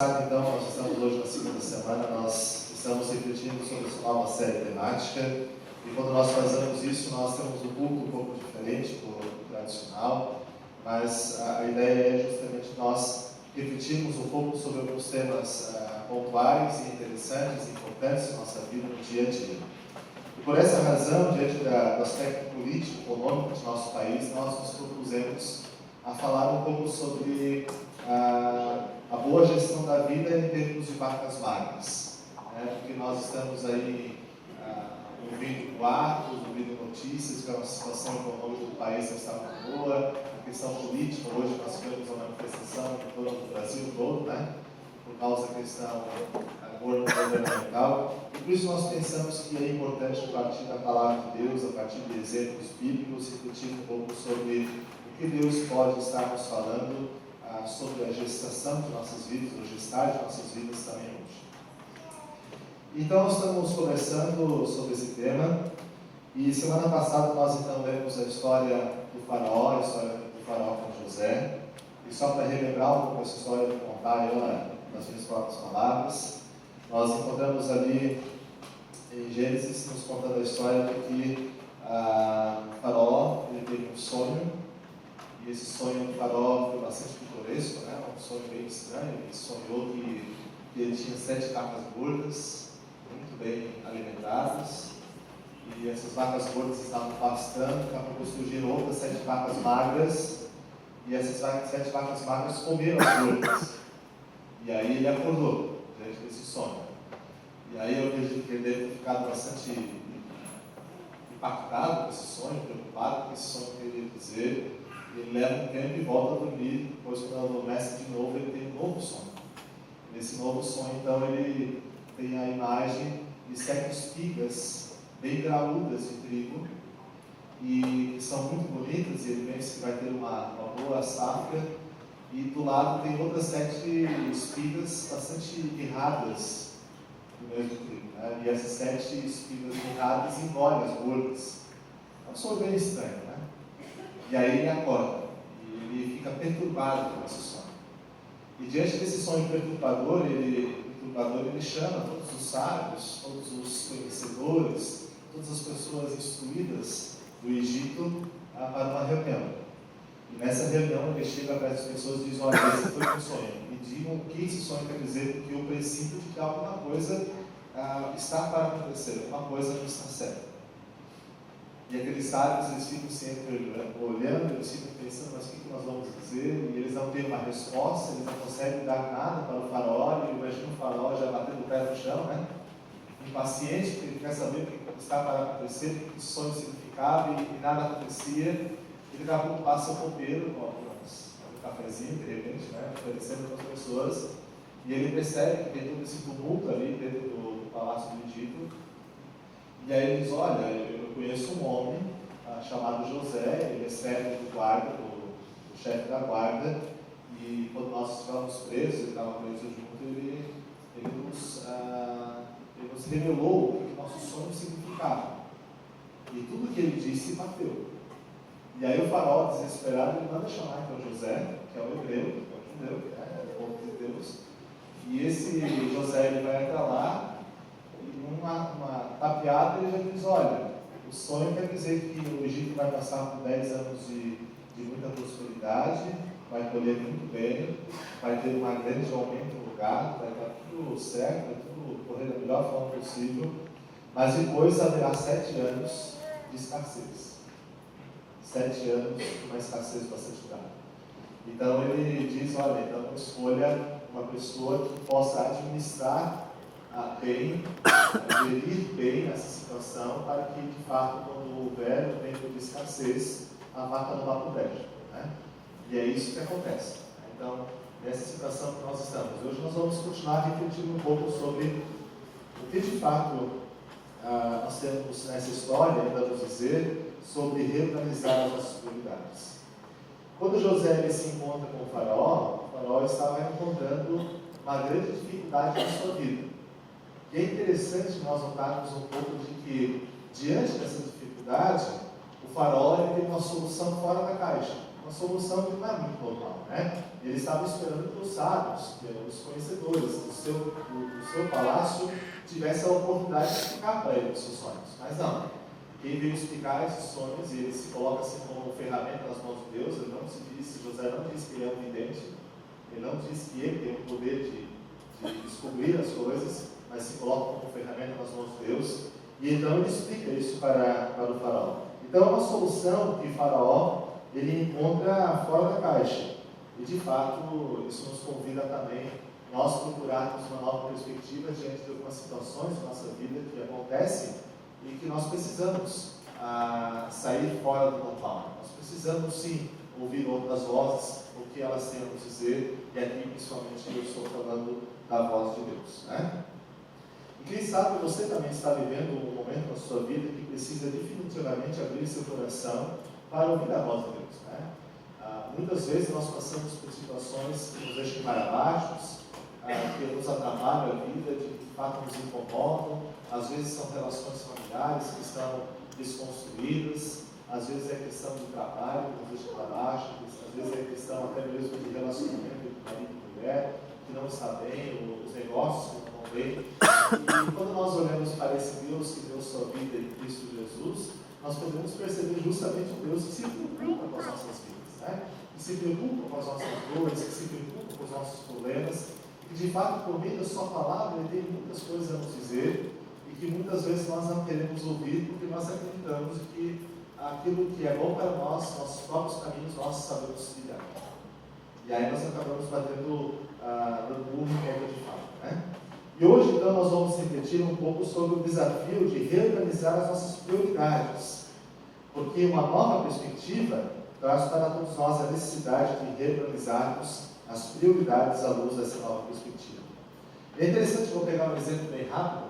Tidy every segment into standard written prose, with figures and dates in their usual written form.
Então, nós estamos hoje na segunda semana, nós estamos refletindo sobre essa nova série temática, e quando nós fazemos isso, nós temos um culto um pouco diferente do tradicional, mas a ideia é justamente nós refletirmos um pouco sobre alguns temas pontuais e interessantes e importantes na nossa vida no dia a dia. E por essa razão, diante do aspecto político, econômico de nosso país, nós nos propusemos a falar um pouco sobre a boa gestão da vida em termos de vacas magras, né? Porque nós estamos aí ouvindo boatos, ouvindo notícias que a situação econômica do país não está muito boa, a questão política, hoje nós tivemos uma manifestação em todo o Brasil todo, né? Por causa da questão governamental, e por isso nós pensamos que é importante, a partir da palavra de Deus, a partir de exemplos bíblicos, refletir um pouco sobre o que Deus pode estar nos falando sobre a gestação de nossas vidas, ou gestar de nossas vidas também hoje. Então, nós estamos conversando sobre esse tema, e semana passada nós então lemos a história do faraó, a história do faraó com José, e só para relembrar um pouco essa história, eu vou contar ela nas minhas próprias palavras. Nós encontramos ali em Gênesis, nos contando a história de que o faraó ele teve um sonho, e esse sonho do faraó foi bastante pitoresco, né? Um sonho bem estranho. Ele sonhou que ele tinha 7 vacas gordas, muito bem alimentadas, e essas vacas gordas estavam pastando. Daqui a pouco surgiram outras 7 vacas magras, e essas 7 vacas magras comeram as gordas. E aí ele acordou diante desse sonho. E aí eu acredito que ele deve ter ficado bastante impactado com esse sonho, preocupado com esse sonho que ele ia dizer. Ele leva um tempo e volta a dormir. Depois, quando ele adormece de novo, ele tem um novo sonho. Nesse novo sonho, então, ele tem a imagem de 7 espigas bem graúdas de trigo, e que são muito bonitas, e ele pensa que vai ter uma boa safra, e do lado tem outras 7 espigas bastante mirradas do mesmo trigo, né? E essas 7 espigas mirradas engolem as gordas. É um sonho bem estranho, né? E aí ele acorda, e ele fica perturbado com esse sonho. E diante desse sonho perturbador, ele chama todos os sábios, todos os conhecedores, todas as pessoas instruídas do Egito para uma reunião. E nessa reunião ele chega para as pessoas e diz: olha, esse foi um sonho. E digam o que esse sonho quer dizer, porque eu preciso de que alguma coisa está para acontecer, alguma coisa não está certa. E aqueles sábios, eles ficam sempre olhando, eles ficam pensando, mas o que nós vamos dizer? E eles não têm uma resposta, eles não conseguem dar nada para o faraó, e imagina o faraó já batendo o pé no chão, né? Impaciente, porque ele quer saber o que está para acontecer, o que o sonho significava, e nada acontecia. E daqui a pouco passa o copeiro, um cafezinho, de repente, né? Oferecendo para as pessoas, e ele percebe que tem todo esse tumulto ali dentro do palácio do Egito. E aí ele diz: olha, eu conheço um homem chamado José, ele é servo do guarda, do chefe da guarda, e quando nós estávamos presos, ele estava preso junto, ele nos revelou o que nosso sonho significava. E tudo que ele disse bateu. E aí o faraó, desesperado, ele manda chamar então José, que é o hebreu, que é o judeu, que é o povo de Deus. E esse José, ele vai até lá, uma tapeada, ele já diz: olha, o sonho quer dizer que o Egito vai passar por 10 anos de muita prosperidade, vai colher muito bem, vai ter um grande aumento no gado, vai estar tudo certo, vai tudo correr da melhor forma possível, mas depois haverá 7 anos de escassez. 7 anos de uma escassez bastante grave. Então ele diz: olha, então escolha uma pessoa que possa administrar bem, gerir bem essa situação, para que, de fato, quando houver um tempo de escassez, a vaca não vá para o brejo, né? E é isso que acontece. Então, nessa situação que nós estamos. Hoje nós vamos continuar refletindo um pouco sobre o que, de fato, nós temos nessa história, ainda nos dizer, sobre reorganizar as nossas prioridades. Quando José ele se encontra com o faraó estava encontrando uma grande dificuldade na sua vida. E é interessante nós notarmos um pouco de que, diante dessa dificuldade, o faraó ele tem uma solução fora da caixa. uma solução que não é muito normal, né? Ele estava esperando que os sábios, os conhecedores do seu palácio, tivessem a oportunidade de explicar para ele os seus sonhos. Mas não. Quem veio explicar esses sonhos, e ele se coloca assim como ferramenta nas mãos de Deus, ele não se diz, José não diz que ele é um vidente, ele não diz que ele tem o poder de descobrir as coisas, mas se coloca como ferramenta nas mãos de Deus, e então ele explica isso para o faraó. Então é uma solução que o faraó ele encontra fora da caixa, e de fato isso nos convida também nós procurarmos uma nova perspectiva diante de algumas situações da nossa vida que acontecem e que nós precisamos sair fora do normal. Nós precisamos sim ouvir outras vozes, o que elas têm a nos dizer, e aqui principalmente eu estou falando da voz de Deus, né? E quem sabe você também está vivendo um momento na sua vida que precisa definitivamente abrir seu coração para ouvir a voz de Deus, né? Muitas vezes nós passamos por situações que nos deixam para baixo, que nos atrapalham a vida, que de fato nos incomodam. Às vezes são relações familiares que estão desconstruídas, às vezes é questão de trabalho que nos deixa para baixo, às vezes é questão até mesmo de relacionamento entre marido e mulher, que não está bem, os negócios que não vão bem. E quando nós olhamos para esse Deus que deu sua vida em Cristo Jesus, nós podemos perceber justamente um Deus que se preocupa com as nossas vidas, né? Que se preocupa com as nossas dores, que se preocupa com os nossos problemas, e de fato, por meio da sua palavra, Ele tem muitas coisas a nos dizer, e que muitas vezes nós não queremos ouvir, porque nós acreditamos que aquilo que é bom para nós, nossos próprios caminhos, nós sabemos trilhar. E aí nós acabamos batendo no burro em queda de fato, né? E hoje, então, nós vamos refletir um pouco sobre o desafio de reorganizar as nossas prioridades, porque uma nova perspectiva traz para todos nós a necessidade de reorganizarmos as prioridades à luz dessa nova perspectiva. É interessante, vou pegar um exemplo bem rápido.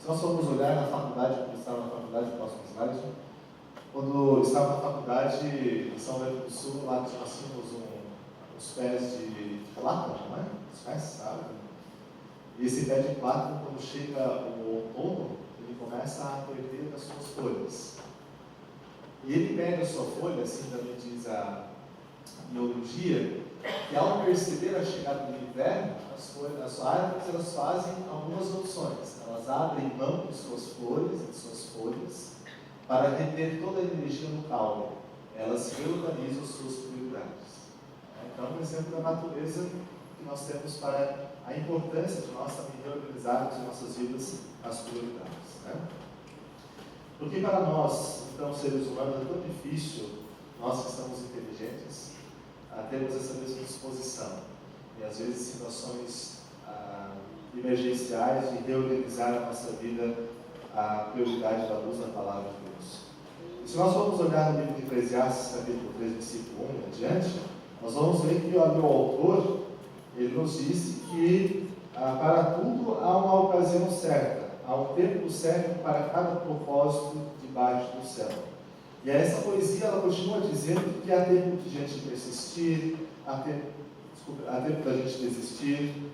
Se nós formos olhar na faculdade, quando eu estava na faculdade, próximo slide, quando eu estava na faculdade em São Bento do Sul, lá nós tínhamos uns pés de plátano, não é? Os pés, sabe? E esse pé de plátano, quando chega o outono, ele começa a perder as suas folhas. E ele pega a sua folha, assim também diz a biologia, que ao perceber a chegada do inverno, as árvores elas fazem algumas opções. Elas abrem mão de suas flores e de suas folhas para reter toda a energia no caule. Elas reorganizam suas prioridades. Então, um exemplo da natureza que nós temos para a importância de nós também reorganizarmos em nossas vidas as prioridades, né? Porque para nós, então, seres humanos, é tão difícil, nós que somos inteligentes, termos essa mesma disposição. E às vezes situações emergenciais de reorganizar a nossa vida, a prioridade da luz da palavra de Deus. E se nós vamos olhar no livro de Eclesiastes, capítulo 3, versículo 1 e adiante, nós vamos ver que o autor, ele nos diz que para tudo há uma ocasião certa, há um tempo certo para cada propósito debaixo do céu. E essa poesia, ela continua dizendo que há tempo de gente persistir, há tempo da gente desistir,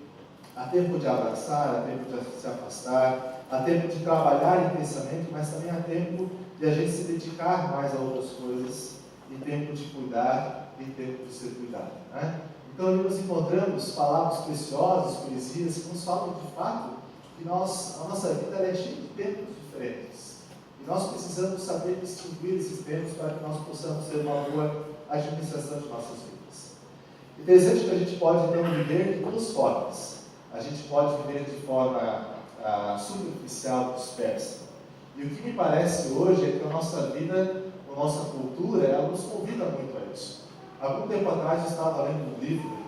há tempo de abraçar, há tempo de se afastar, há tempo de trabalhar intensamente, mas também há tempo de a gente se dedicar mais a outras coisas, e tempo de cuidar, e tempo de ser cuidado, né? Então, ali nós encontramos palavras preciosas, poesias, que nos falam de fato que a nossa vida é cheia de tempos diferentes. E nós precisamos saber distinguir esses tempos para que nós possamos ter uma boa administração de nossas vidas. Interessante que a gente pode, então, viver de duas formas. A gente pode viver de forma superficial, dispersa. E o que me parece hoje é que a nossa vida, a nossa cultura, ela nos convida muito a isso. Algum tempo atrás eu estava lendo um livro,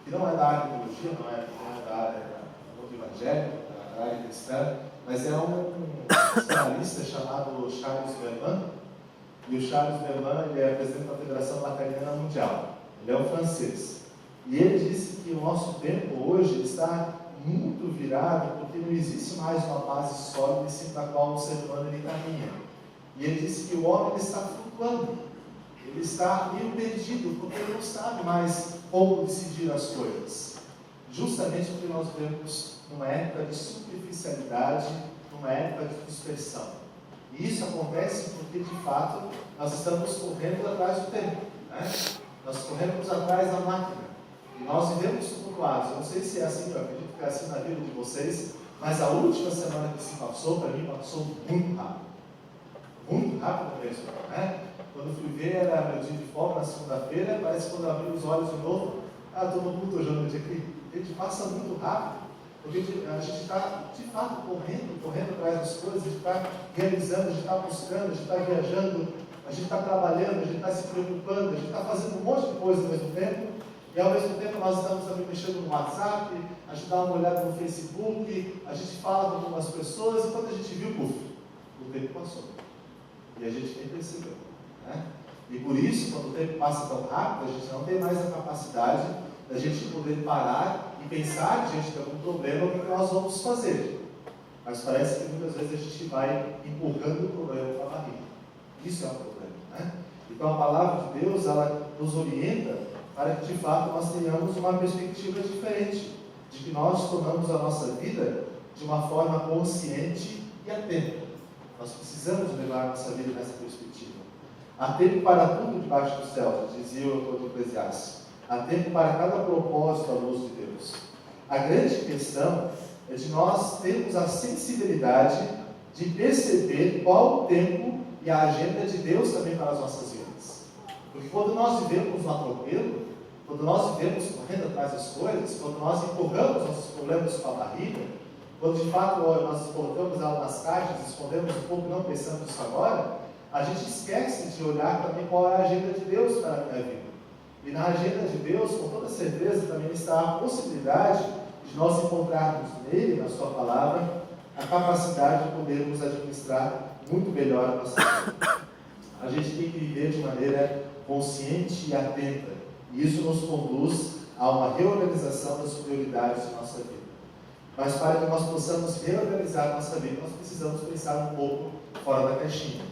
que não é da área de teologia, não é da área do evangelho, da área cristã, mas é um jornalista chamado Charles Berman. E o Charles Berman, ele é presidente da Federação Lacaniana Mundial. Ele é um francês. E ele disse que o nosso tempo hoje está muito virado, porque não existe mais uma base sólida em cima da qual o ser humano ele caminha. E ele disse que o homem ele está flutuando. Ele está meio perdido, porque ele não sabe mais como decidir as coisas. Justamente porque nós vivemos numa época de superficialidade, numa época de dispersão. E isso acontece porque, de fato, nós estamos correndo atrás do tempo. né? Nós corremos atrás da máquina. E nós vivemos tumultuados. Eu não sei se é assim, eu acredito que é assim na vida de vocês, mas a última semana que se passou, para mim, passou muito rápido. Muito rápido mesmo, né? Quando fui ver, era meu dia de folga na segunda-feira, parece que quando eu abri os olhos de novo, estou no culto hoje à noite aqui. A gente passa muito rápido, porque a gente está, de fato, correndo atrás das coisas, a gente está realizando, a gente está buscando, a gente está viajando, a gente está trabalhando, a gente está se preocupando, a gente está fazendo um monte de coisa ao mesmo tempo, e ao mesmo tempo nós estamos também mexendo no WhatsApp, a gente dá uma olhada no Facebook, a gente fala com algumas pessoas, e quando a gente viu, o tempo passou. E a gente nem percebeu, né? E por isso, quando o tempo passa tão rápido, a gente não tem mais a capacidade da gente poder parar e pensar diante de algum problema o que nós vamos fazer. Mas parece que muitas vezes a gente vai empurrando o problema para a barriga. Isso é um problema, né? Então a palavra de Deus, ela nos orienta para que de fato nós tenhamos uma perspectiva diferente, de que nós tornamos a nossa vida de uma forma consciente e atenta. Nós precisamos levar a nossa vida nessa perspectiva. Há tempo para tudo debaixo do céu, dizia o autor do Eclesiastes. Há tempo para cada propósito à luz de Deus. A grande questão é de nós termos a sensibilidade de perceber qual o tempo e a agenda de Deus também para as nossas vidas. Porque quando nós vivemos no atropelo, quando nós vivemos correndo atrás das coisas, quando nós empurramos nossos problemas com a barriga, quando de fato nós colocamos ela nas caixas, escondemos um pouco, não pensamos nisso agora, a gente esquece de olhar também qual é a agenda de Deus para a minha vida. E na agenda de Deus, com toda certeza, também está a possibilidade de nós encontrarmos nele, na sua palavra, a capacidade de podermos administrar muito melhor a nossa vida. A gente tem que viver de maneira consciente e atenta. E isso nos conduz a uma reorganização das prioridades de nossa vida. Mas para que nós possamos reorganizar a nossa vida, nós precisamos pensar um pouco fora da caixinha.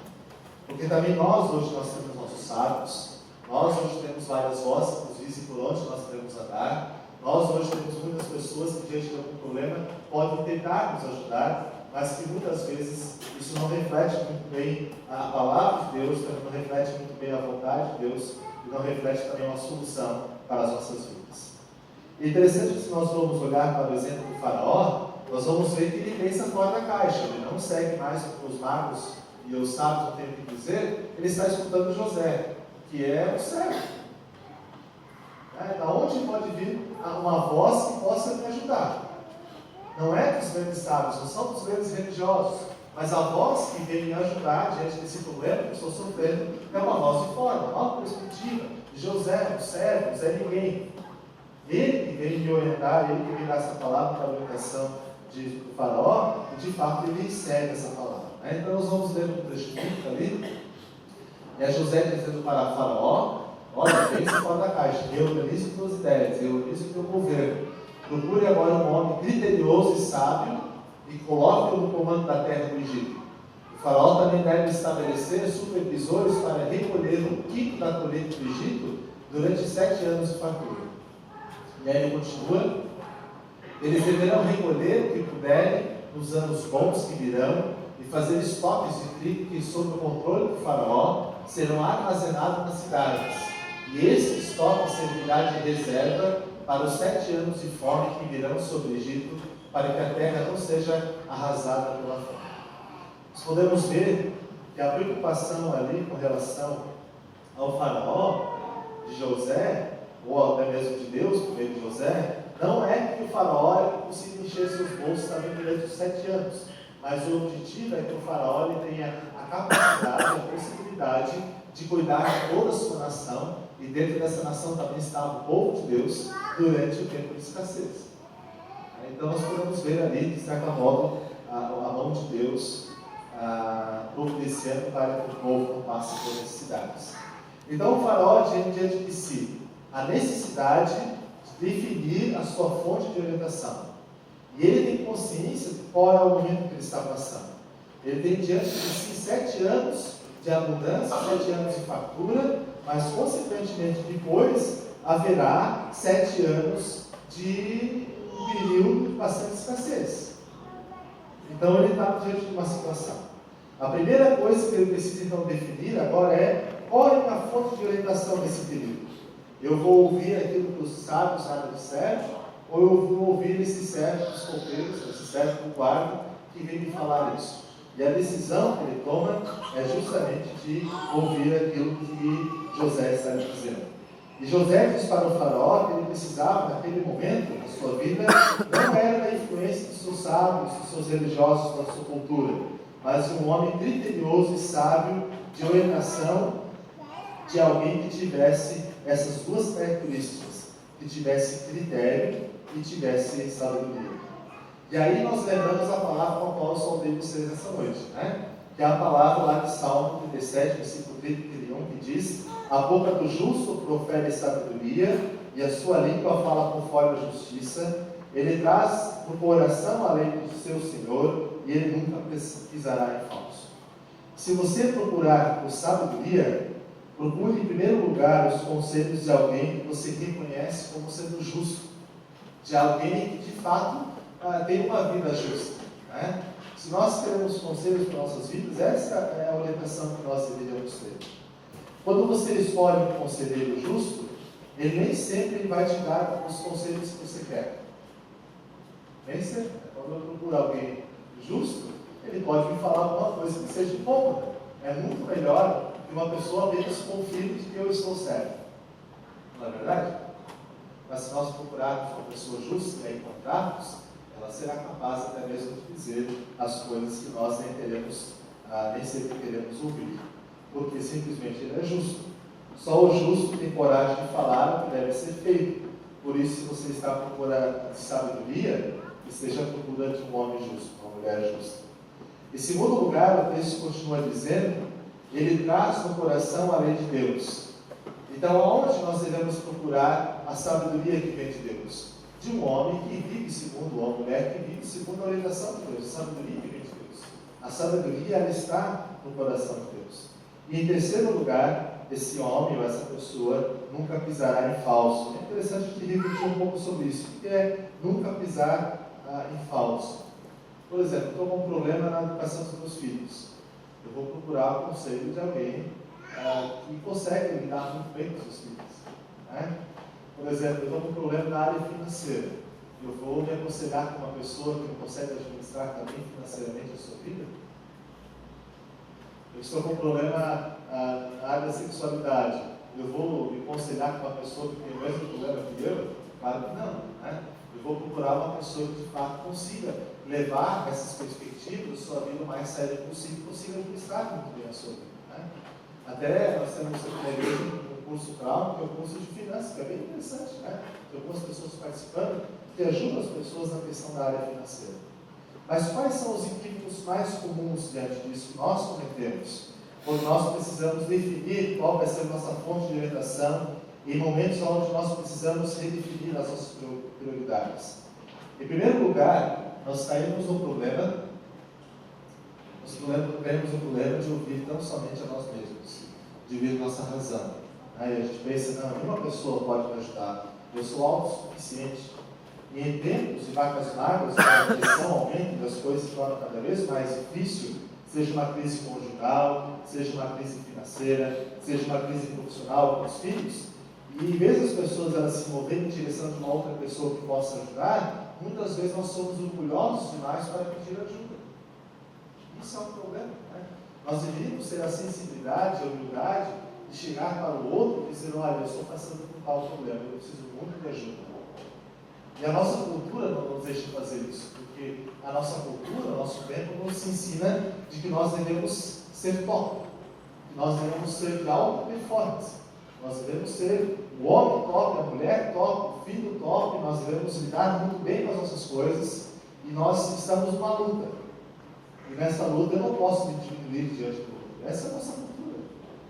Porque também nós hoje temos nossos sábios, nós hoje temos várias vozes que nos dizem por onde nós devemos andar, nós hoje temos muitas pessoas que diante de algum problema podem tentar nos ajudar, mas que muitas vezes isso não reflete muito bem a palavra de Deus, também não reflete muito bem a vontade de Deus e não reflete também uma solução para as nossas vidas. É interessante que se nós formos olhar para o exemplo do faraó, nós vamos ver que ele pensa fora da caixa, ele não segue mais os magos e os sábios não tem o que dizer, ele está escutando José, que é o servo. Da onde pode vir uma voz que possa me ajudar? Não é dos grandes sábios, não são dos grandes religiosos, mas a voz que vem me ajudar diante desse problema que eu estou sofrendo é uma voz de fora, uma nova perspectiva. De José, o servo, Zé Ninguém. Ele que vem me orientar, ele que vem dar essa palavra para a orientação do faraó, e de fato ele segue essa palavra. Então nós vamos ler um trecho bíblico ali. É José dizendo para faraó: olha, pense fora da caixa, reorganize suas ideias, reorganize o teu governo. Procure agora um homem criterioso e sábio e coloque-o no comando da terra do Egito. O faraó também deve estabelecer supervisores para recolher o quinto da colheita do Egito durante 7 anos de fartura. E aí ele continua: eles deverão recolher o que puderem nos anos bons que virão e fazer estoques de trigo que, sob o controle do faraó, serão armazenados nas cidades. E esse estoque servirá de reserva para os 7 anos de fome que virão sobre o Egito, para que a terra não seja arrasada pela fome. Nós podemos ver que a preocupação ali com relação ao faraó de José, ou até mesmo de Deus, por meio de José, não é que o faraó consiga encher seus bolsos também durante os 7 anos, mas o objetivo é que o faraó ele tenha a capacidade, a possibilidade de cuidar de toda a sua nação, e dentro dessa nação também estava o povo de Deus durante o tempo de escassez. Então nós podemos ver ali, de certa modo, a mão de Deus providenciando para que o povo não passe por necessidades. Então o faraó tinha diante de si a necessidade de definir a sua fonte de orientação. E ele tem consciência de qual é o momento que ele está passando. Ele tem diante de si 7 anos de abundância, 7 anos de fartura, mas consequentemente depois haverá 7 anos de um período de bastante escassez. Então ele está diante de uma situação. A primeira coisa que ele precisa então definir agora é qual é a minha fonte de orientação nesse período? Eu vou ouvir aquilo que os sábios disseram, ou eu vou ouvir esse servo dos copeiros, esse servo do guarda, que vem me falar isso? E a decisão que ele toma é justamente de ouvir aquilo que José está lhe dizendo. E José diz para o faraó que ele precisava, naquele momento da sua vida, não era da influência dos seus sábios, dos seus religiosos, da sua cultura, mas de um homem criterioso e sábio, de orientação, de alguém que tivesse essas duas características, que tivesse critério e tivesse sabedoria. E aí nós lembramos a palavra com a qual eu saudei vocês nessa noite, né? Que é a palavra lá de Salmo 37, versículo 31, que diz: a boca do justo profere sabedoria, e a sua língua fala conforme a justiça. Ele traz no coração a lei do seu Senhor, e ele nunca pisará em falso. Se você procurar por sabedoria, procure em primeiro lugar os conselhos de alguém que você reconhece como sendo justo, de alguém que de fato tem uma vida justa, né? Se nós queremos conselhos para nossas vidas, essa é a orientação que nós deveríamos ter. Quando você escolhe um conselheiro justo, ele nem sempre vai te dar os conselhos que você quer. Nem sempre. Quando eu procuro alguém justo, ele pode me falar alguma coisa que seja cômoda. É muito melhor que uma pessoa apenas confie de que eu estou certo. Não é verdade? Mas se nós procurarmos uma pessoa justa e a encontrarmos, ela será capaz até mesmo de dizer as coisas que nós nem sempre queremos ouvir, porque simplesmente ele é justo. Só o justo tem coragem de falar o que deve ser feito. Por isso, se você está procurando de sabedoria, esteja procurando de um homem justo, uma mulher justa. Em segundo lugar, o texto continua dizendo, ele traz no coração a lei de Deus. Então, aonde nós devemos procurar a sabedoria que vem de Deus? De um homem que vive segundo, uma mulher que vive segundo a orientação de Deus, a sabedoria que vem de Deus. A sabedoria, ela está no coração de Deus. E em terceiro lugar, esse homem ou essa pessoa nunca pisará em falso. É interessante a gente refletir um pouco sobre isso. O que é nunca pisar em falso? Por exemplo, eu estou com um problema na educação dos meus filhos. Eu vou procurar o conselho de alguém que consegue lidar muito bem com os seus filhos, né? Por exemplo, eu estou com um problema na área financeira. Eu vou me aconselhar com uma pessoa que consegue administrar também financeiramente a sua vida? Eu estou com um problema na área da sexualidade. Eu vou me aconselhar com uma pessoa que tem o mesmo problema que eu? Claro que não, né? Eu vou procurar uma pessoa que de fato consiga levar essas perspectivas, sua vida o mais séria possível, consiga administrar muito bem a sua vida, né? Até nós temos aqui na igreja um curso Crown, que é o curso de finanças, que é bem interessante, né? Tem algumas pessoas participando que ajudam as pessoas na questão da área financeira. Mas quais são os equívocos mais comuns diante disso que nós cometemos? Quando nós precisamos definir qual vai ser a nossa fonte de orientação em momentos onde nós precisamos redefinir as nossas prioridades. Em primeiro lugar, nós caímos no problema de ouvir tão somente a nós mesmos, de ouvir nossa razão. Aí a gente pensa, não, nenhuma pessoa pode me ajudar, eu sou autossuficiente. E em tempos de vacas magras, quando a pressão aumenta e as coisas se tornam cada vez mais difíceis, seja uma crise conjugal, seja uma crise financeira, seja uma crise profissional com os filhos, e em vez das pessoas elas se moverem em direção de uma outra pessoa que possa ajudar, muitas vezes nós somos orgulhosos demais para pedir ajuda. Isso é um problema, né? Nós deveríamos ter a sensibilidade, a humildade de chegar para o outro e dizer, olha, eu estou passando por tal problema, eu preciso muito de ajuda. E a nossa cultura não nos deixa fazer isso, porque a nossa cultura, o nosso tempo nos ensina de que nós devemos ser top, que nós devemos ser de alta performance, nós devemos ser o homem top, a mulher top, o filho top, nós devemos lidar muito bem com as nossas coisas, e nós estamos numa luta. E nessa luta eu não posso me diminuir diante do outro. Essa é a nossa cultura.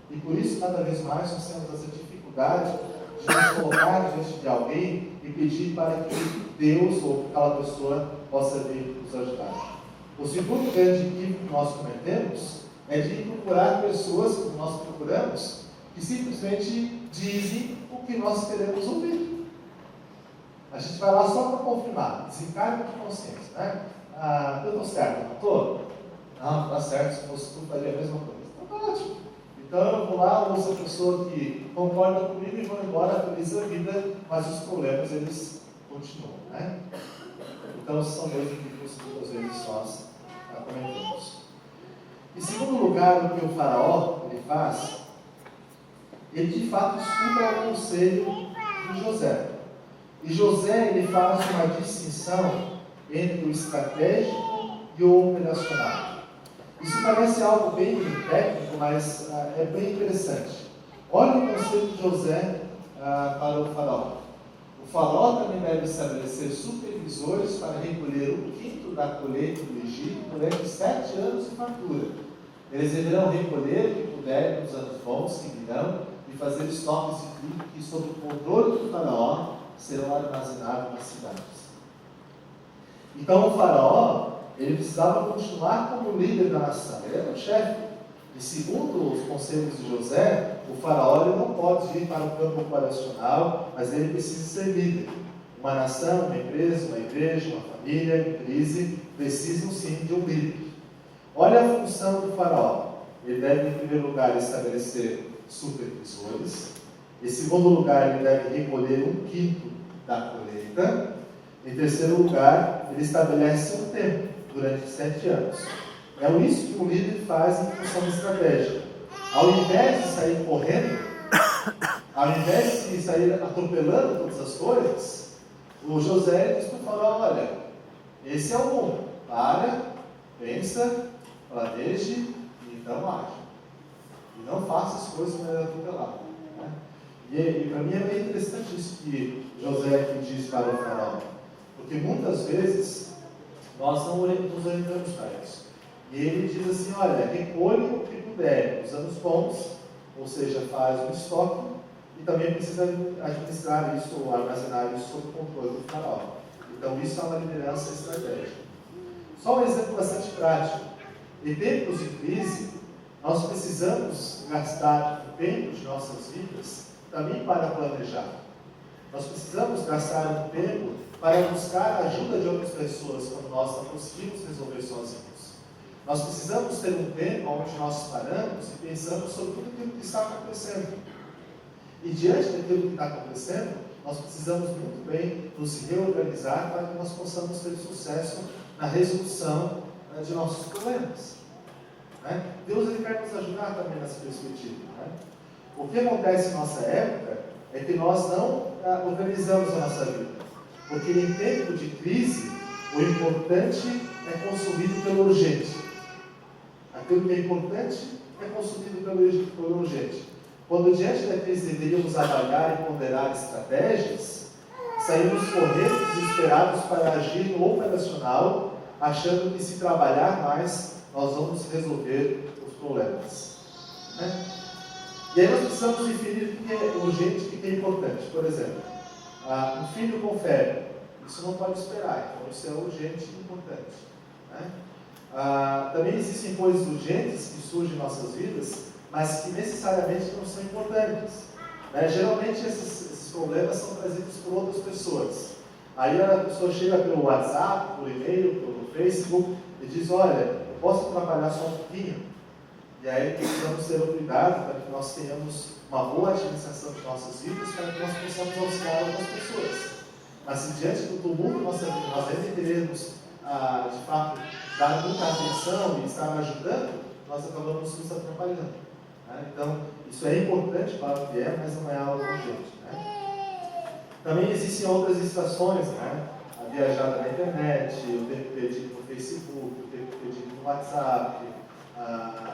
E por isso, cada vez mais, nós temos essa dificuldade de nos colocar diante de alguém e pedir para que Deus ou aquela pessoa possa vir nos ajudar. O segundo grande equívoco que nós cometemos é de procurar pessoas, como nós procuramos, que simplesmente dizem o que nós queremos ouvir. A gente vai lá só para confirmar, desencargo de consciência, né? Eu estou certo, não estou? Não, está certo, se fosse tu, faria a mesma coisa. Então está ótimo. Então eu vou lá, ouço a pessoa que concorda comigo e vou embora feliz da vida, mas os problemas eles continuam, né? Então são dois equívocos que muitas vezes nós cometemos. Em segundo lugar, o que o faraó ele faz, ele de fato escuta o conselho de José. E José ele faz uma distinção entre o estratégico e o operacional. Isso parece algo bem técnico, mas é bem interessante. Olha o conselho de José para o faraó. O faraó também deve estabelecer supervisores para recolher o quinto da colheita do Egito durante 7 anos de fartura. Eles deverão recolher o que puderem nos anos bons que virão e fazer estoques de trigo que, sob o controle do faraó, serão armazenados nas cidades. Então o faraó ele precisava continuar como líder da nação, ele era o chefe. E segundo os conselhos de José, o faraó ele não pode ir para o campo operacional, mas ele precisa ser líder. Uma nação, uma empresa, uma igreja, uma família em crise precisam sim de um líder. Olha a função do faraó. Ele deve, em primeiro lugar, estabelecer supervisores. Em segundo lugar, ele deve recolher um quinto da colheita. Em terceiro lugar, ele estabelece um tempo durante 7 anos. É isso que o líder faz em função estratégica. Ao invés de sair correndo, ao invés de sair atropelando todas as coisas, o José diz para o faraó: olha, esse é o mundo. Para, pensa, planeje e então age. E não faça as coisas de maneira atropelada. Né? E para mim é bem interessante isso que José aqui diz para o faraó. Porque muitas vezes nós não nos orientamos para isso. E ele diz assim: olha, recolhe o que puder nos anos bons, ou seja, faz um estoque, e também precisa administrar isso ou armazenar isso sob o controle do faraó. Então isso é uma liderança estratégica. Só um exemplo bastante prático. Em tempos de crise, nós precisamos gastar o tempo de nossas vidas também para planejar. Nós precisamos gastar um tempo para buscar a ajuda de outras pessoas quando nós não conseguimos resolver sozinhos. Nós precisamos ter um tempo onde nós paramos e pensamos sobre tudo aquilo que está acontecendo. E diante daquilo que está acontecendo, nós precisamos muito bem nos reorganizar para que nós possamos ter sucesso na resolução de nossos problemas. Né? Deus ele quer nos ajudar também nessa perspectiva. Né? O que acontece em nossa época é que nós não organizamos a nossa vida. Porque em tempo de crise, o importante é consumido pelo urgente. Aquilo que é importante é consumido pelo urgente. Quando diante da crise deveríamos avaliar e ponderar estratégias, saímos correndo desesperados para agir no operacional, achando que se trabalhar mais, nós vamos resolver os problemas. Né? E aí nós precisamos definir o que é urgente e o que é importante. Por exemplo, um filho com febre, isso não pode esperar, então isso é urgente e importante. Né? Também existem coisas urgentes que surgem em nossas vidas, mas que necessariamente não são importantes. Né? Geralmente esses problemas são trazidos por outras pessoas. Aí a pessoa chega pelo WhatsApp, por e-mail, pelo Facebook e diz: olha, eu posso trabalhar só um pouquinho? E aí precisamos ter o cuidado para que nós tenhamos uma boa administração de nossas vidas, para que nós possamos auxiliar outras pessoas. Mas se diante do tumulto da nossa vida nós ainda queremos, de fato, dar muita atenção e estar ajudando, nós acabamos nos atrapalhando. Né? Então, isso é importante, claro que é, mas não é algo urgente. Né? Também existem outras distrações, né? A viajada na internet, o tempo perdido no Facebook, o tempo perdido no WhatsApp,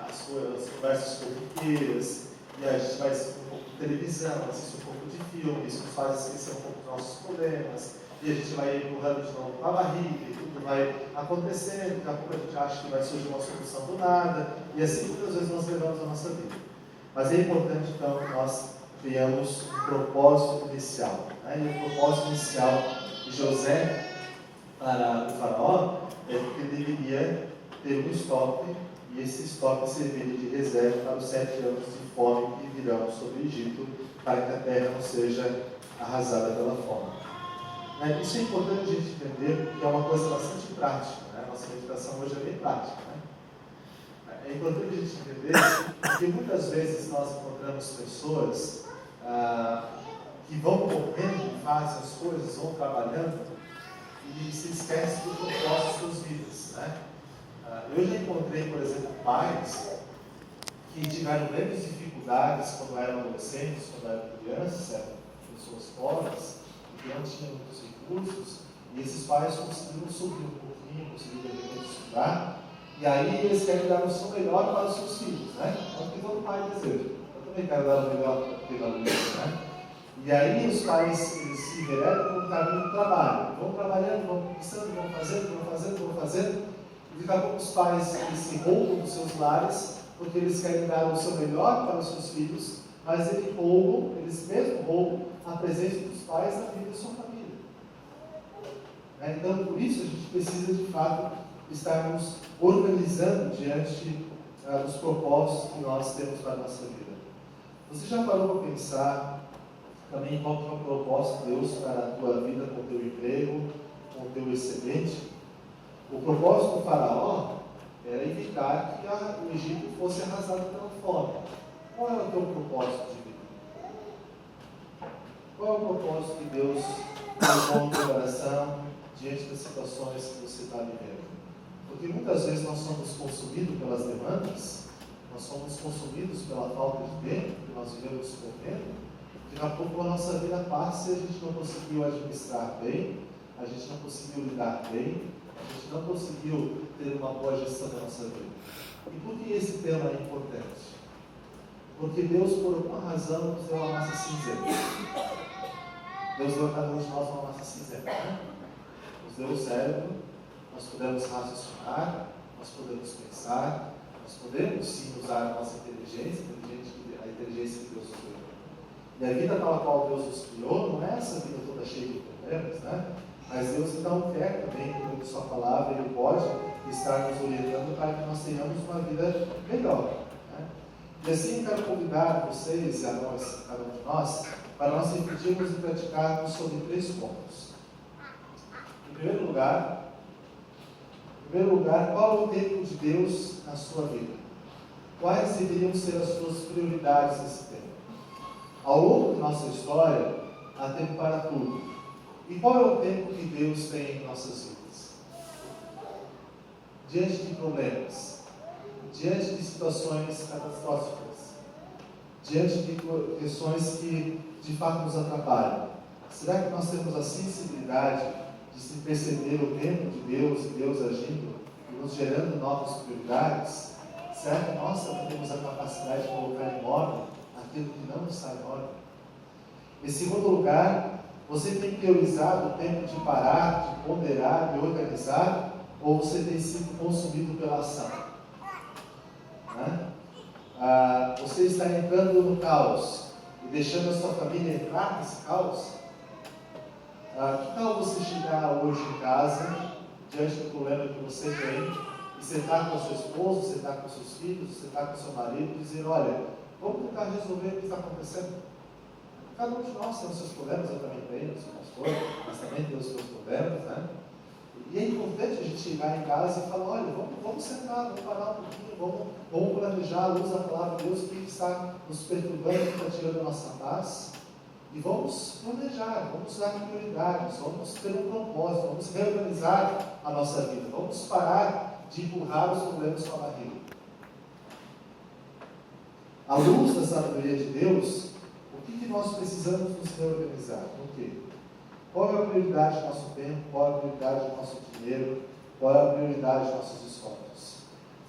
as conversas corriqueiras, e a gente vai assistir um pouco de televisão, assiste um pouco de filme, isso nos faz esquecer um pouco dos nossos problemas, e a gente vai empurrando de novo com a barriga, e tudo vai acontecendo, daqui a pouco a gente acha que vai surgir uma solução do nada, e assim muitas vezes nós levamos a nossa vida. Mas é importante então que nós tenhamos um propósito inicial. Né? E o propósito inicial de José para o faraó é que ele deveria ter um estoque, e esse estoque serviria de reserva para os 7 anos de fome que virão sobre o Egito, para que a terra não seja arrasada pela fome. Isso é importante a gente entender, porque é uma coisa bastante prática. Né? Nossa meditação hoje é bem prática. Né? É importante a gente entender que muitas vezes nós encontramos pessoas que vão correndo, fazem as coisas, vão trabalhando e se esquecem do propósito de suas vidas, né? Eu já encontrei, por exemplo, pais que tiveram grandes dificuldades quando eram adolescentes, quando eram crianças, eram pessoas pobres, que não tinham muitos recursos, e esses pais conseguiram subir um pouquinho, conseguiram de repente estudar, e aí eles querem dar o seu melhor para os seus filhos, né? É o que todo pai deseja. Eu também quero dar o melhor para o filho, né? E aí os pais eles se enveredam no caminho do trabalho, vão trabalhando, vão pensando, vão fazendo, e daqui a pouco os pais eles se roubam dos seus lares, porque eles querem dar o seu melhor para os seus filhos, mas eles mesmos roubam a presença dos pais na vida da sua família. Então, por isso, a gente precisa, de fato, estarmos organizando diante dos propósitos que nós temos para a nossa vida. Você já parou para pensar também qual é o propósito de Deus para a tua vida, com o teu emprego, com o teu excedente? O propósito do faraó era evitar que o Egito fosse arrasado pela fome. Qual é o teu propósito de vida? Qual é o propósito que Deus colocou no teu coração diante das situações que você está vivendo? Porque muitas vezes nós somos consumidos pelas demandas, nós somos consumidos pela falta de tempo que nós vivemos correndo, daqui a pouco a nossa vida passa e a gente não conseguiu administrar bem, a gente não conseguiu lidar bem, a gente não conseguiu ter uma boa gestão da nossa vida. E por que esse tema é importante? Porque Deus, por alguma razão, nos deu uma massa cinzenta. Deus deu a cada um de nós uma massa cinzenta, né? Nos deu o cérebro, nós podemos raciocinar, nós podemos pensar, nós podemos sim usar a nossa inteligência, a inteligência que Deus nos deu. E a vida para a qual Deus nos criou não é essa vida toda cheia de problemas, né? Mas Deus então quer também, por sua palavra, Ele pode estar nos orientando para que nós tenhamos uma vida melhor, né? E assim eu quero convidar vocês, a nós, cada um de nós, para nós refletirmos e praticarmos sobre 3 pontos. Em primeiro lugar, qual é o tempo de Deus na sua vida? Quais deveriam ser as suas prioridades nesse tempo? Ao longo de nossa história, há tempo para tudo. E qual é o tempo que Deus tem em nossas vidas? Diante de problemas, diante de situações catastróficas, diante de questões que de fato nos atrapalham, será que nós temos a sensibilidade de se perceber o tempo de Deus e Deus agindo e nos gerando novas prioridades? Será que nós também temos a capacidade de colocar em ordem aquilo que não está em ordem? Em segundo lugar, você tem priorizado o tempo de parar, de ponderar, de organizar, ou você tem sido consumido pela ação? Né? Você está entrando no caos e deixando a sua família entrar nesse caos? Que tal você chegar hoje em casa, diante do problema que você tem, e sentar com o seu esposo, sentar com seus filhos, sentar com seu marido e dizer: olha, vamos tentar resolver o que está acontecendo? Cada um de nós tem os seus problemas, eu também tenho, eu sou pastor, mas também tenho os seus problemas, né? E é importante a gente chegar em casa e falar: olha, vamos sentar, vamos parar um pouquinho, vamos planejar a luz da palavra de Deus, o que está nos perturbando, o que está tirando a nossa paz, e vamos planejar, vamos dar prioridades, vamos ter um propósito, vamos reorganizar a nossa vida, vamos parar de empurrar os problemas com a barriga. À luz da sabedoria de Deus, o que nós precisamos nos reorganizar? O quê? Qual é a prioridade do nosso tempo? Qual é a prioridade do nosso dinheiro? Qual é a prioridade dos nossos esforços?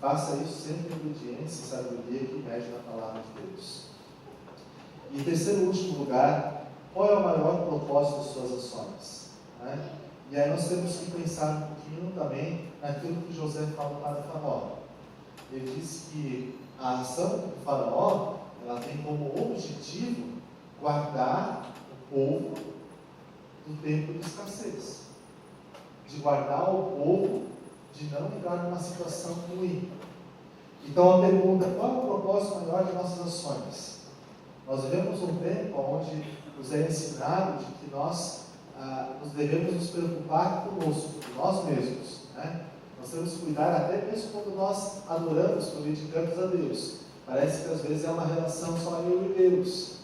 Faça isso sempre em obediência e sabedoria que emerge na palavra de Deus. E em terceiro e último lugar, qual é o maior propósito das suas ações? Né? E aí nós temos que pensar um pouquinho também naquilo que José fala para o faraó. Ele diz que a ação do faraó, ela tem como objetivo guardar o povo do tempo de escassez, de guardar o povo de não entrar numa situação ruim. Então a pergunta: qual é o propósito maior de nossas ações? Nós vivemos um tempo onde nos é ensinado de que nós nos devemos nos preocupar conosco, com nós mesmos, né? Nós temos que cuidar até mesmo quando nós adoramos, quando dedicamos a Deus. Parece que às vezes é uma relação só eu e Deus.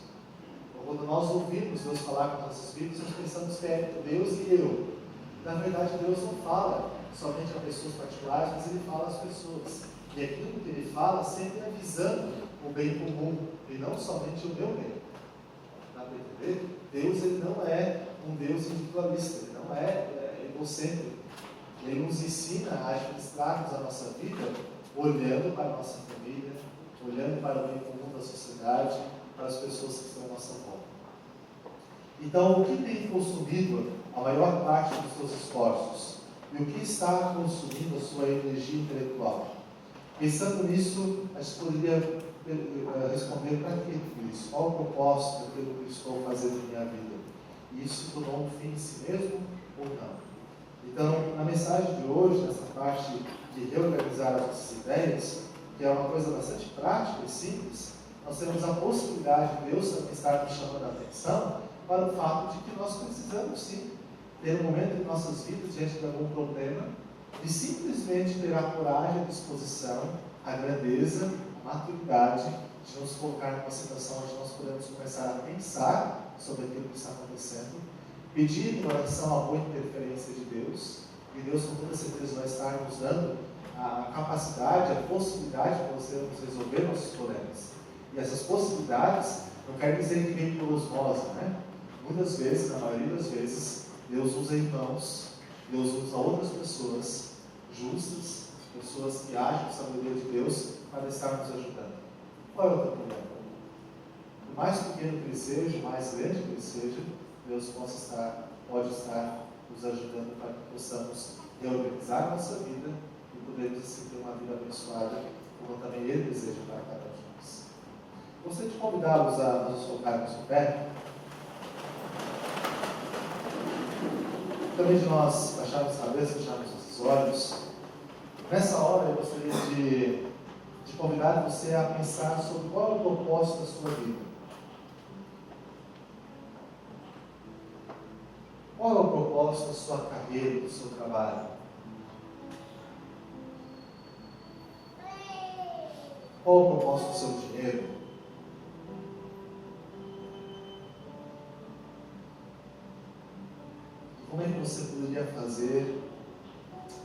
Ou quando nós ouvimos Deus falar com nossas vidas, nós pensamos que é Deus e eu. Na verdade, Deus não fala somente a pessoas particulares, mas Ele fala às pessoas. E aquilo que Ele fala sempre é visando o bem comum, e não somente o meu bem. Dá para entender? Deus, Ele não é um Deus individualista, Ele não é egocêntrico. Ele nos ensina a administrarmos a nossa vida olhando para a nossa família, olhando para o bem comum da sociedade, para as pessoas que estão à nossa volta. Então, o que tem consumido a maior parte dos seus esforços? E o que está consumindo a sua energia intelectual? Pensando nisso, a gente poderia responder: para que tudo isso? Qual o propósito daquilo que estou fazendo em minha vida? E isso se tornou um fim em si mesmo ou não? Então, na mensagem de hoje, nessa parte de reorganizar as nossas ideias, que é uma coisa bastante prática e simples, nós temos a possibilidade de Deus também estar nos chamando a atenção para o fato de que nós precisamos sim ter um momento em nossas vidas, diante de algum problema, de simplesmente ter a coragem, a disposição, a grandeza, a maturidade de nos colocar numa situação onde nós podemos começar a pensar sobre aquilo que está acontecendo, pedir em oração a boa interferência de Deus, e Deus com toda certeza vai estar nos dando a capacidade, a possibilidade de nós resolver nossos problemas. E essas possibilidades não quer dizer que vem por osmose, né? Muitas vezes, na maioria das vezes, Deus usa irmãos, Deus usa outras pessoas justas, pessoas que agem com sabedoria de Deus para estar nos ajudando. Qual é o teu problema? Por mais pequeno que ele seja, o mais grande que ele seja, Deus pode estar nos ajudando para que possamos reorganizar a nossa vida e podermos assim ter uma vida abençoada, como também Ele deseja para cada um de nós. Gostaria de convidá-los a nos colocarmos em pé. Também de nós baixarmos a cabeça, fecharmos os olhos. Nessa hora eu gostaria de convidar você a pensar sobre qual é o propósito da sua vida. Qual é o propósito da sua carreira, do seu trabalho? Qual é o propósito do seu dinheiro? Como é que você poderia fazer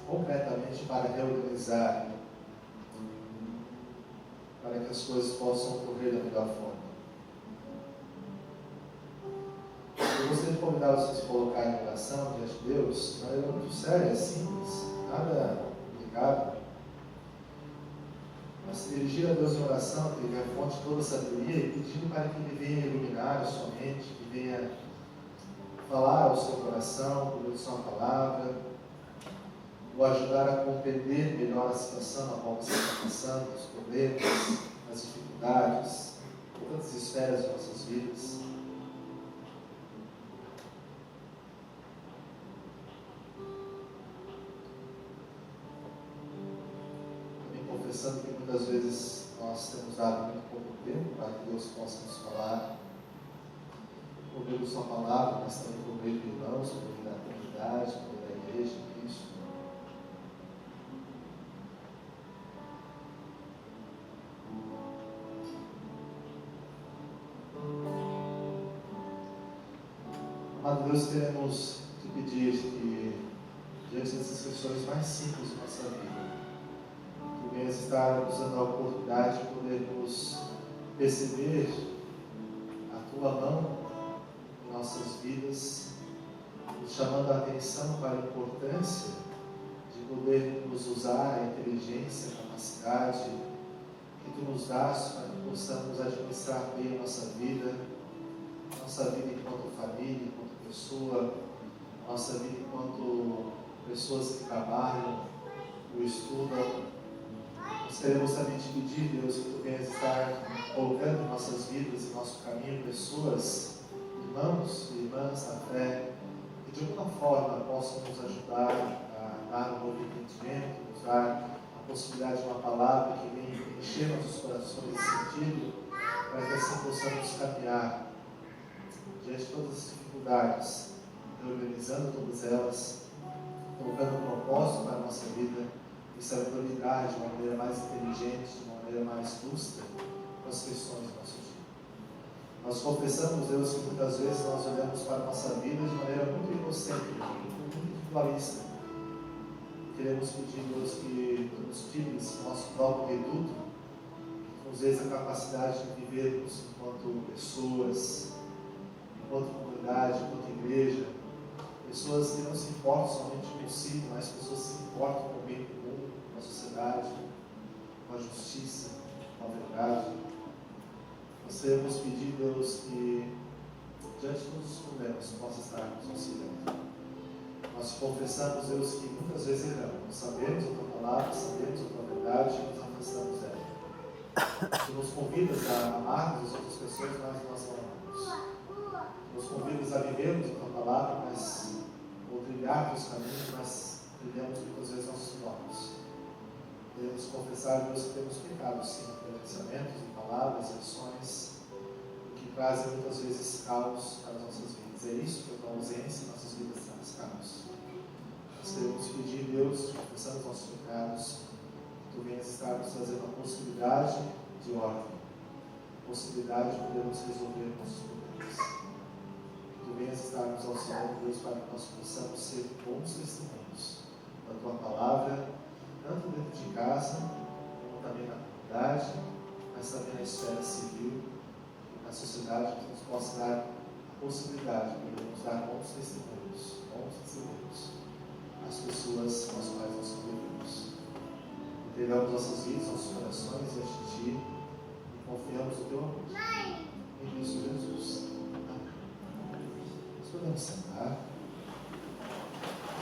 concretamente para reorganizar, para que as coisas possam ocorrer da melhor forma? Eu gostaria de convidar você a se colocar em oração diante de Deus, de maneira muito séria, simples, nada complicado. Mas se dirigir a Deus em oração, que Ele é a fonte de toda a sabedoria, e pedindo para que Ele venha iluminar a sua mente, que venha falar ao seu coração, por meio de sua palavra, o ajudar a compreender melhor a situação na qual você está passando, os problemas, as dificuldades, tantas esferas de nossas vidas. Pensando que muitas vezes nós temos dado muito pouco tempo para que Deus possa nos falar por meio de sua palavra, mas também por meio de irmãos, por meio da comunidade, por meio da igreja, Cristo. Amado Deus, queremos te pedir que, diante dessas questões mais simples da nossa vida, venhas estar nos dando a oportunidade de podermos perceber a Tua mão em nossas vidas, nos chamando a atenção para a importância de podermos usar a inteligência, a capacidade que Tu nos dás para que possamos administrar bem a nossa vida enquanto família, enquanto pessoa, nossa vida enquanto pessoas que trabalham ou estudam. Nós queremos também te pedir, Deus, que Tu venhas estar colocando em nossas vidas, em nosso caminho, pessoas, irmãos e irmãs na fé, que de alguma forma possam nos ajudar a dar um novo entendimento, nos dar a possibilidade de uma palavra que venha encher nossos corações de sentido, para que assim possamos caminhar diante de todas as dificuldades, reorganizando todas elas, colocando um propósito para a nossa vida, e saber lidar de uma maneira mais inteligente, de uma maneira mais justa com as questões do nosso dia. Nós confessamos, Deus, que muitas vezes nós olhamos para a nossa vida de maneira muito egocêntrica, muito individualista. Queremos pedir, Deus, que Tu nos tires do nosso próprio reduto, que nos dês a capacidade de vivermos enquanto pessoas, enquanto comunidade, enquanto igreja, pessoas que não se importam somente consigo, mas pessoas que se importam com o bem comum, com a sociedade, com a justiça, com a verdade. Nós queremos pedir, Deus, que diante de todos os problemas possa estar nos auxiliando. Nós confessamos, Deus, que muitas vezes erramos, sabemos a Tua palavra, sabemos a Tua verdade e nos afastamos dela. Tu nos convidas a amarmos as outras pessoas, mas nós não amamos. Nos convidas a vivermos a Tua palavra, mas ou trilhar os caminhos, mas trilhamos muitas vezes nossos próprios. Queremos confessar, Deus, que temos pecado, sim, em pensamentos, em palavras, em ações, que trazem muitas vezes caos para as nossas vidas. É isso que a Tua ausência em nossas vidas traz caos. Nós queremos pedir, Deus, confessando os nossos pecados, que Tu venhas estar nos trazendo a possibilidade de ordem, a possibilidade de podermos resolver nossos problemas. Que Tu venhas estar nos auxiliando, Deus, para que nós possamos ser bons testemunhos da Tua palavra, tanto dentro de casa, como também na comunidade, mas também na esfera civil e na sociedade, que nos possa dar a possibilidade de podermos dar bons testemunhos às pessoas com as quais nós convivemos. Entregamos nossas vidas, nossos corações diante de Ti e confiamos no Teu amor. Em Cristo Jesus. Amém. Nós podemos sentar.